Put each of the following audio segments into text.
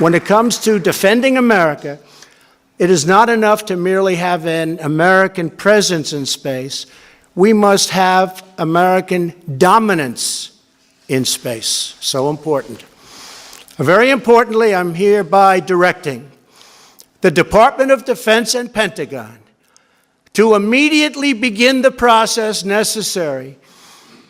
When it comes to defending America, it is not enough to merely have an American presence in space. We must have American dominance in space. So important. Very importantly, I'm hereby directing the Department of Defense and Pentagon to immediately begin the process necessary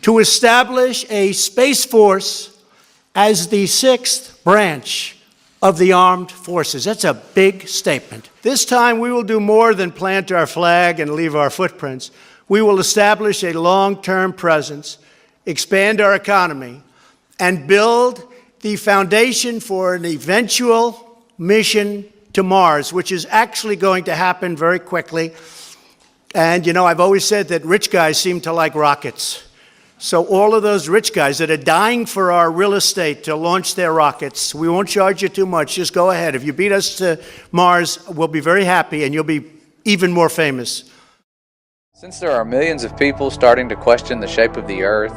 to establish a Space Force as the sixth branch of the armed forces. That's a big statement. This time we will do more than plant our flag and leave our footprints. We will establish a long-term presence, expand our economy, and build the foundation for an eventual mission to Mars, which is actually going to happen very quickly. And, you know, I've always said that rich guys seem to like rockets. So all of those rich guys that are dying for our real estate to launch their rockets, we won't charge you too much. Just go ahead. If you beat us to Mars, we'll be very happy, and you'll be even more famous. Since there are millions of people starting to question the shape of the Earth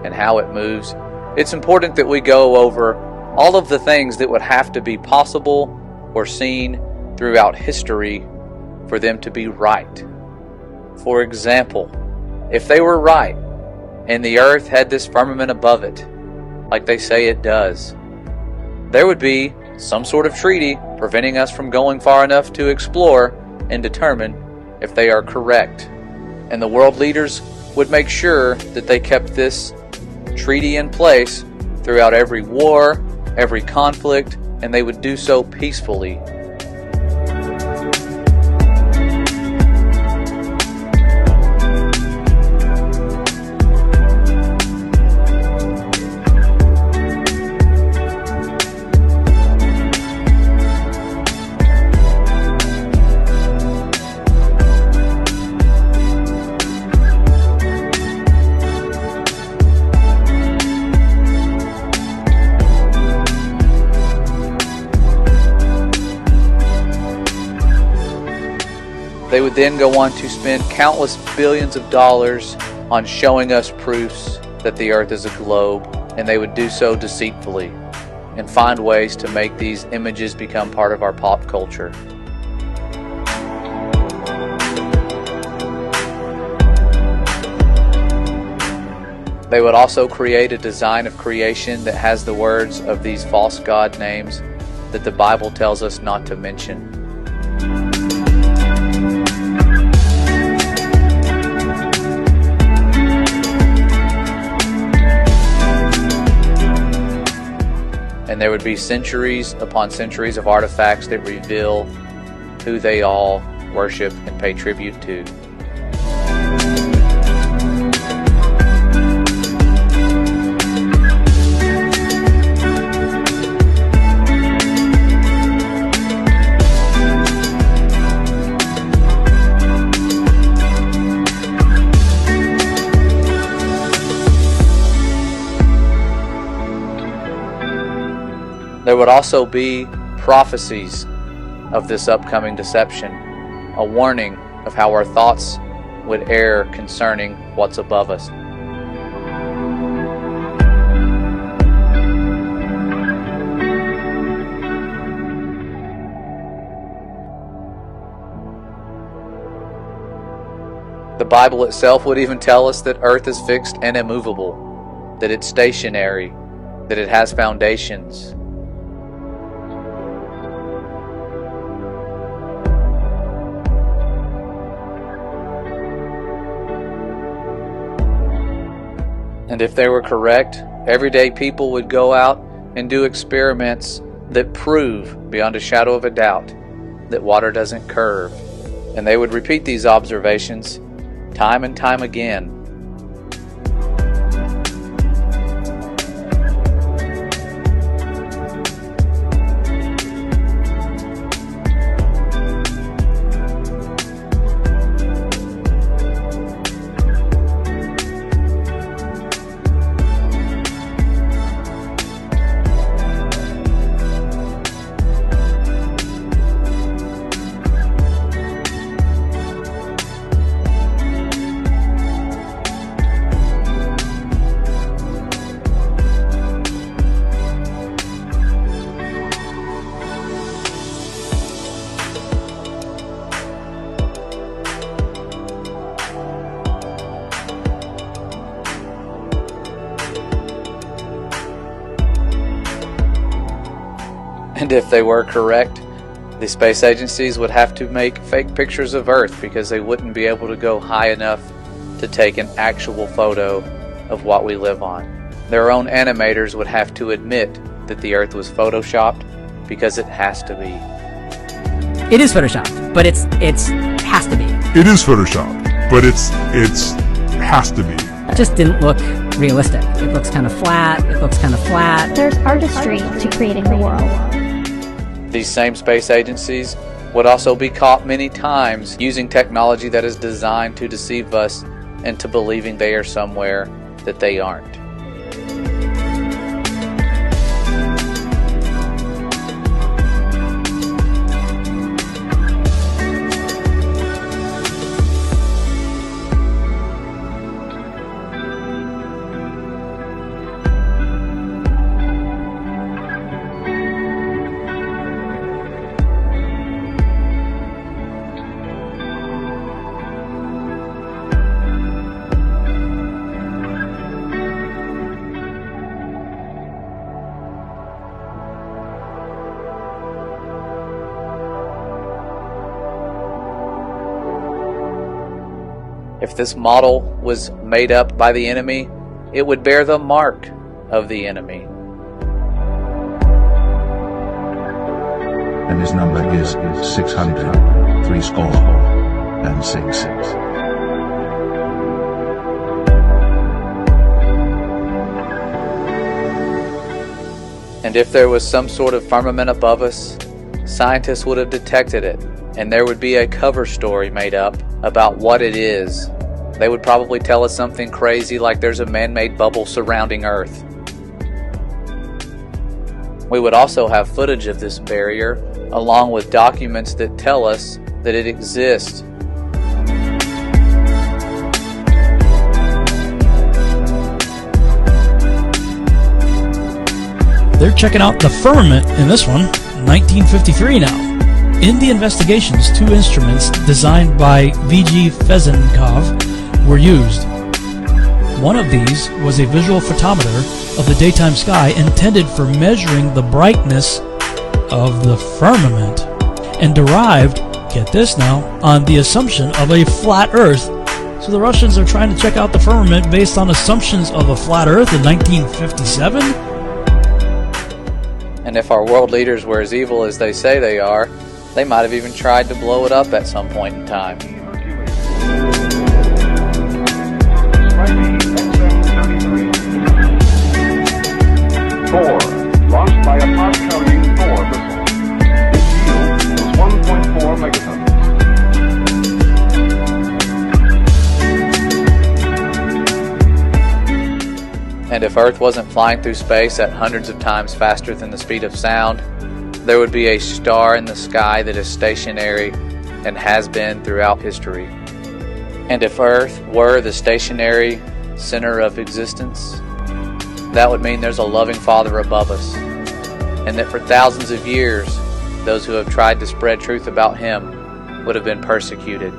and how it moves, it's important that we go over all of the things that would have to be possible or seen throughout history for them to be right. For example, if they were right, and the Earth had this firmament above it, like they say it does, there would be some sort of treaty preventing us from going far enough to explore and determine if they are correct. And the world leaders would make sure that they kept this treaty in place throughout every war, every conflict, and they would do so peacefully. They would then go on to spend countless billions of dollars on showing us proofs that the Earth is a globe, and they would do so deceitfully and find ways to make these images become part of our pop culture. They would also create a design of creation that has the words of these false god names that the Bible tells us not to mention. And there would be centuries upon centuries of artifacts that reveal who they all worship and pay tribute to. There would also be prophecies of this upcoming deception, a warning of how our thoughts would err concerning what's above us. The Bible itself would even tell us that Earth is fixed and immovable, that it's stationary, that it has foundations. And if they were correct, everyday people would go out and do experiments that prove, beyond a shadow of a doubt, that water doesn't curve. And they would repeat these observations time and time again. And if they were correct, the space agencies would have to make fake pictures of Earth because they wouldn't be able to go high enough to take an actual photo of what we live on. Their own animators would have to admit that the Earth was photoshopped because it has to be. It is photoshopped, but it's has to be. It is photoshopped, but it's has to be. It just didn't look realistic. It looks kind of flat. It looks kind of flat. There's artistry to creating the world. These same space agencies would also be caught many times using technology that is designed to deceive us into believing they are somewhere that they aren't. If this model was made up by the enemy, it would bear the mark of the enemy. And his number is 600, 66. And if there was some sort of firmament above us, scientists would have detected it, and there would be a cover story made up about what it is. They would probably tell us something crazy like there's a man-made bubble surrounding Earth. We would also have footage of this barrier, along with documents that tell us that it exists. They're checking out the firmament in this one, 1953 now. In the investigations, two instruments designed by V.G. Fesenkov were used. One of these was a visual photometer of the daytime sky intended for measuring the brightness of the firmament, and derived, get this now, on the assumption of a flat Earth. So the Russians are trying to check out the firmament based on assumptions of a flat Earth in 1957? And if our world leaders were as evil as they say they are, they might have even tried to blow it up at some point in time. Thor, launched by a pod-carrying Thor missile. Its yield was 1.4 megatons. And if Earth wasn't flying through space at hundreds of times faster than the speed of sound, there would be a star in the sky that is stationary and has been throughout history. And if Earth were the stationary center of existence, that would mean there's a loving Father above us, and that for thousands of years, those who have tried to spread truth about Him would have been persecuted.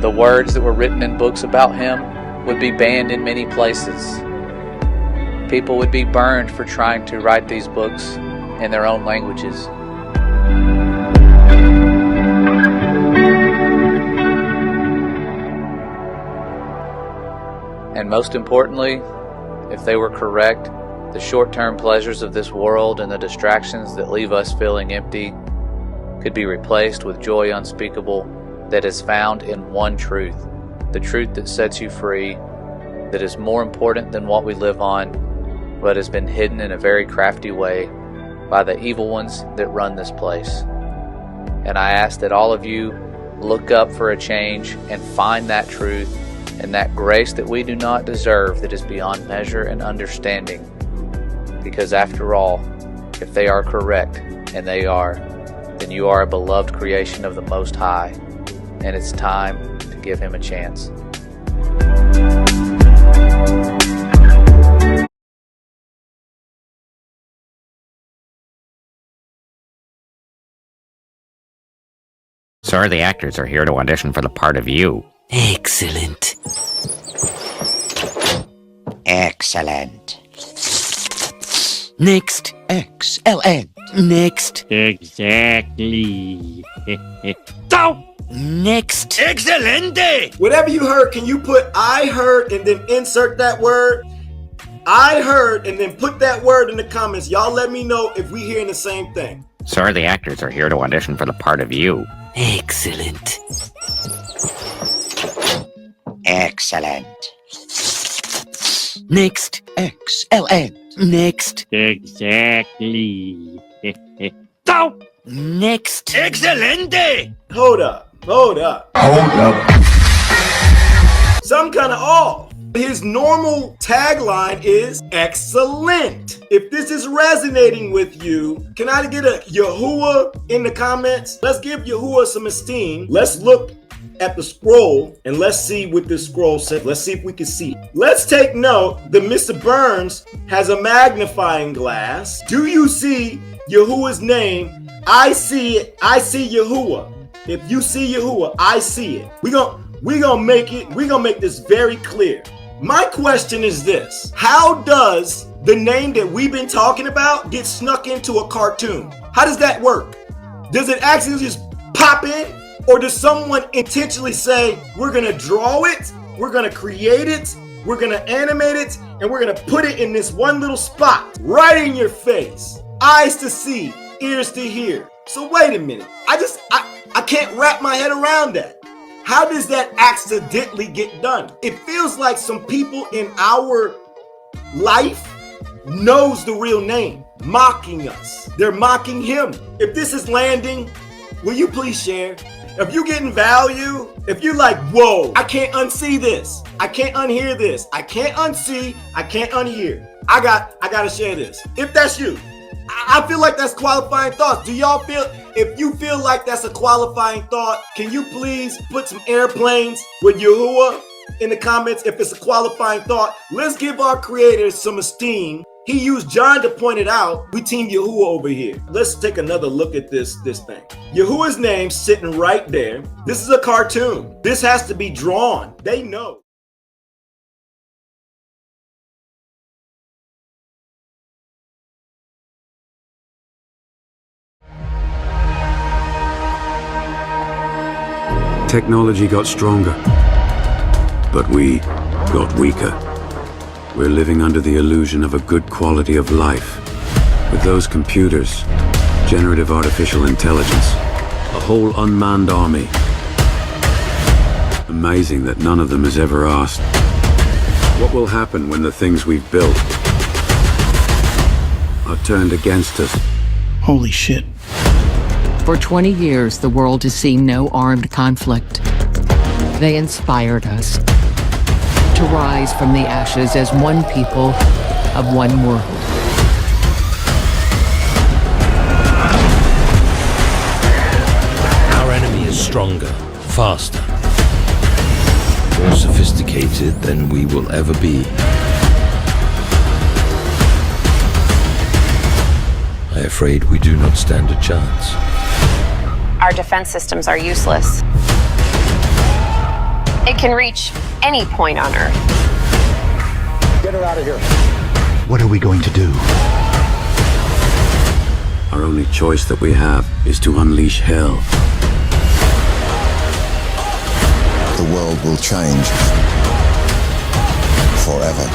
The words that were written in books about Him would be banned in many places. People would be burned for trying to write these books in their own languages. And most importantly, if they were correct, the short-term pleasures of this world and the distractions that leave us feeling empty could be replaced with joy unspeakable that is found in one truth, the truth that sets you free, that is more important than what we live on, but has been hidden in a very crafty way by the evil ones that run this place. And I ask that all of you look up for a change and find that truth and that grace that we do not deserve, that is beyond measure and understanding. Because after all, if they are correct, and they are, then you are a beloved creation of the Most High, and it's time to give Him a chance. Sir, the actors are here to audition for the part of you. Excellent. Excellent. Next. Excellent. Next. Exactly. Next. Excelente! Whatever you heard, can you put I heard and then insert that word? I heard and then put that word in the comments. Y'all let me know if we hearing the same thing. Sir, the actors are here to audition for the part of you. Excellent. Excellent. Next. Excellent. Next. Exactly. Next. Excelente! Hold up. Some kind of off. His normal tagline is excellent. If this is resonating with you, can I get a Yahuwah in the comments? Let's give Yahuwah some esteem. Let's look at the scroll and let's see what this scroll says. Let's see if we can see. Let's take note that Mr. Burns has a magnifying glass. Do you see Yahuwah's name? I see it. I see Yahuwah. If you see Yahuwah, I see it. We're gonna make this very clear. My question is this: how does the name that we've been talking about get snuck into a cartoon? How does that work? Does it actually just pop in? Or does someone intentionally say, we're gonna draw it, we're gonna create it, we're gonna animate it, and we're gonna put it in this one little spot, right in your face? Eyes to see, ears to hear. So wait a minute, I can't wrap my head around that. How does that accidentally get done? It feels like some people in our life knows the real name, mocking us. They're mocking him. If this is landing, will you please share? If you getting value, if you like, whoa, I can't unsee this. I can't unhear this. I can't unsee. I can't unhear. I gotta share this. If that's you, I feel like that's qualifying thoughts. Do y'all feel, if you feel like that's a qualifying thought, can you please put some airplanes with Yahuwah in the comments if it's a qualifying thought? Let's give our creators some esteem. He used John to point it out. We team Yahuwah over here. Let's take another look at this thing. Yahuwah's name sitting right there. This is a cartoon. This has to be drawn. They know. Technology got stronger, but we got weaker. We're living under the illusion of a good quality of life. With those computers, generative artificial intelligence, a whole unmanned army. Amazing that none of them has ever asked, what will happen when the things we've built are turned against us? Holy shit. For 20 years, the world has seen no armed conflict. They inspired us to rise from the ashes as one people of one world. Our enemy is stronger, faster, more sophisticated than we will ever be. I'm afraid we do not stand a chance. Our defense systems are useless. It can reach any point on Earth. Get her out of here. What are we going to do? Our only choice that we have is to unleash hell. The world will change forever.